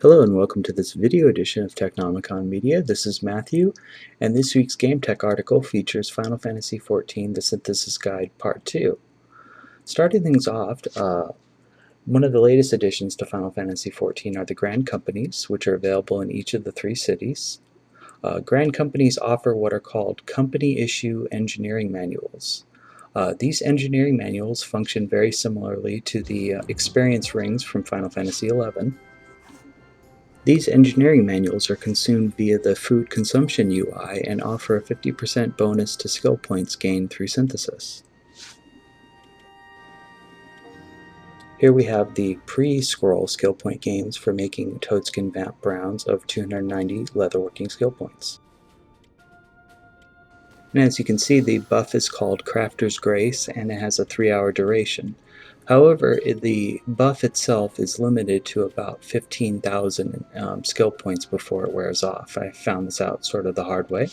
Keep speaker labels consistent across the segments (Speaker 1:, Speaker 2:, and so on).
Speaker 1: Hello and welcome to this video edition of Technomicon Media. This is Matthew, and this week's Game Tech article features Final Fantasy XIV The Synthesis Guide Part 2. Starting things off, one of the latest additions to Final Fantasy XIV are the Grand Companies, which are available in each of the 3 cities. Grand Companies offer what are called Company Issue Engineering Manuals. These engineering manuals function very similarly to the experience rings from Final Fantasy XI. These engineering manuals are consumed via the Food Consumption UI and offer a 50% bonus to skill points gained through synthesis. Here we have the pre-scroll skill point gains for making Toadskin Vamp Browns of 290 leatherworking skill points. And as you can see, the buff is called Crafter's Grace and it has a 3-hour duration. However, the buff itself is limited to about 15,000 skill points before it wears off. I found this out sort of the hard way.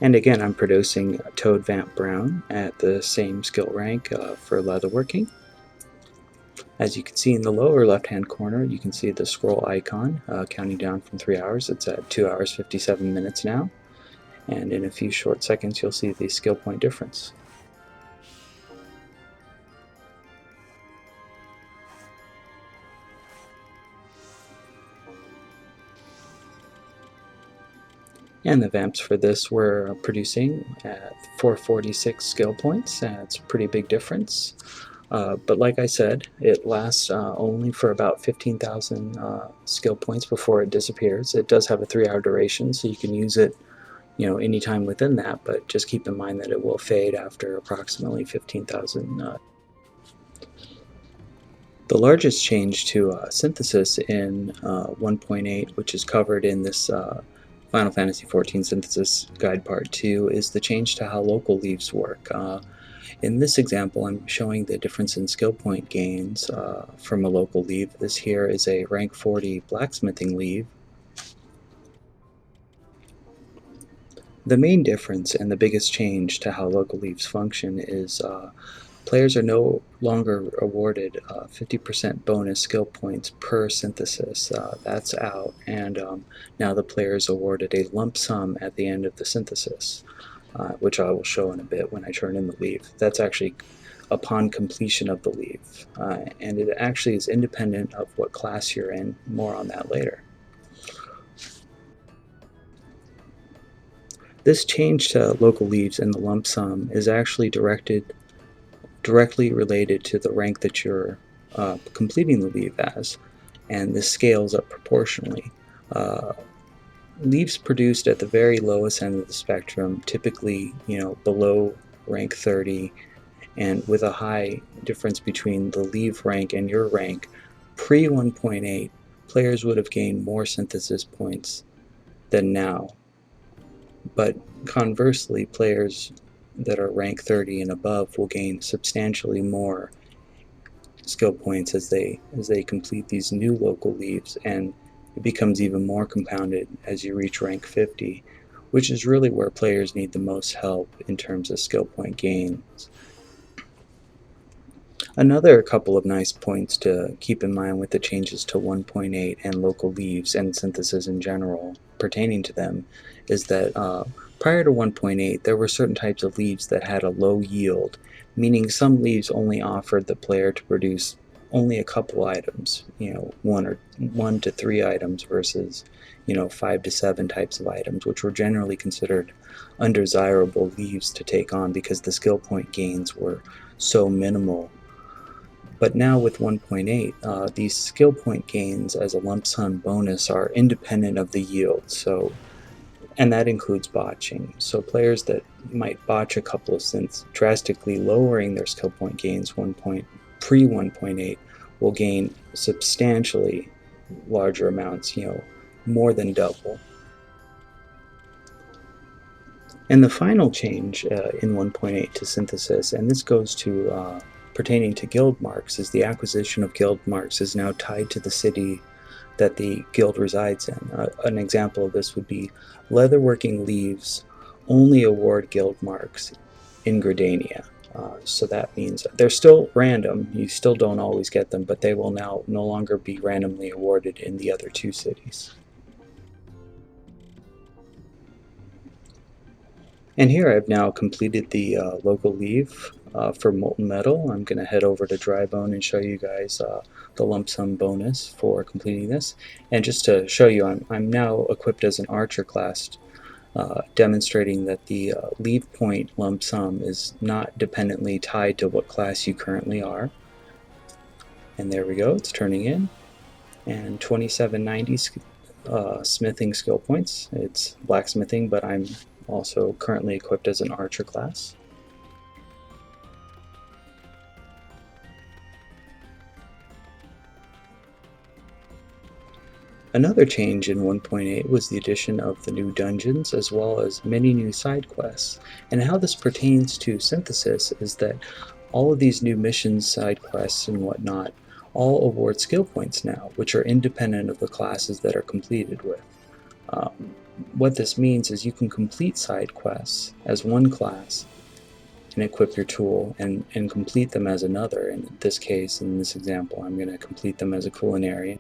Speaker 1: And again, I'm producing Toad Vamp Brown at the same skill rank for leatherworking. As you can see in the lower left-hand corner, you can see the scroll icon counting down from 3 hours. It's at 2 hours 57 minutes now. And in a few short seconds, you'll see the skill point difference. And the vamps for this were producing at 446 skill points. It's a pretty big difference. But like I said, it lasts only for about 15,000 skill points before it disappears. It does have a 3-hour duration, so you can use it anytime within that, but just keep in mind that it will fade after approximately 15,000. The largest change to synthesis in 1.8, which is covered in this Final Fantasy XIV Synthesis Guide Part 2, is the change to how local leaves work. In this example, I'm showing the difference in skill point gains from a local leave. This here is a rank 40 blacksmithing leave. The main difference and the biggest change to how local leaves function is players are no longer awarded 50% bonus skill points per synthesis. That's out, and now the player is awarded a lump sum at the end of the synthesis, which I will show in a bit when I turn in the leave. That's actually upon completion of the leave, and it actually is independent of what class you're in. More on that later. This change to local leaves and the lump sum is actually directly related to the rank that you're completing the leave as, and this scales up proportionally. Leaves produced at the very lowest end of the spectrum, typically below rank 30, and with a high difference between the leave rank and your rank, pre 1.8, players would have gained more synthesis points than now. But conversely, players that are rank 30 and above will gain substantially more skill points as they complete these new local leaves, and it becomes even more compounded as you reach rank 50, which is really where players need the most help in terms of skill point gains. Another couple of nice points to keep in mind with the changes to 1.8 and local leaves and synthesis in general pertaining to them is that prior to 1.8, there were certain types of leaves that had a low yield, meaning some leaves only offered the player to produce only a couple items, 1 to 3 items versus 5 to 7 types of items, which were generally considered undesirable leaves to take on because the skill point gains were so minimal. But now with 1.8, these skill point gains as a lump sum bonus are independent of the yield, and that includes botching. So players that might botch a couple of synths, drastically lowering their skill point gains pre 1.8, will gain substantially larger amounts, more than double. And the final change in 1.8 to synthesis, and this goes to pertaining to guild marks, is the acquisition of guild marks is now tied to the city that the guild resides in. An example of this would be leatherworking leaves only award guild marks in Gridania. So that means they're still random. You still don't always get them, but they will now no longer be randomly awarded in the other two cities. And here I've now completed the local leave for molten metal. I'm going to head over to Drybone and show you guys the lump sum bonus for completing this. And just to show you, I'm now equipped as an archer class, demonstrating that the leave point lump sum is not dependently tied to what class you currently are. And there we go, it's turning in. And 2790 smithing skill points. It's blacksmithing, but I'm also currently equipped as an archer class. Another change in 1.8 was the addition of the new dungeons as well as many new side quests. And how this pertains to Synthesis is that all of these new missions, side quests, and whatnot all award skill points now, which are independent of the classes that are completed with. What this means is you can complete side quests as one class and equip your tool and complete them as another. In this case, in this example, I'm going to complete them as a culinarian.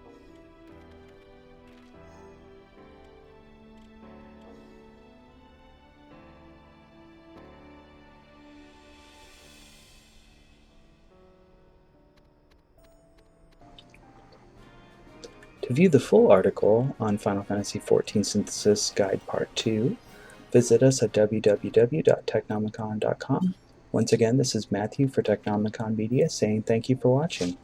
Speaker 1: To view the full article on Final Fantasy XIV Synthesis Guide Part 2, visit us at www.technomicon.com. Once again, this is Matthew for Technomicon Media saying thank you for watching.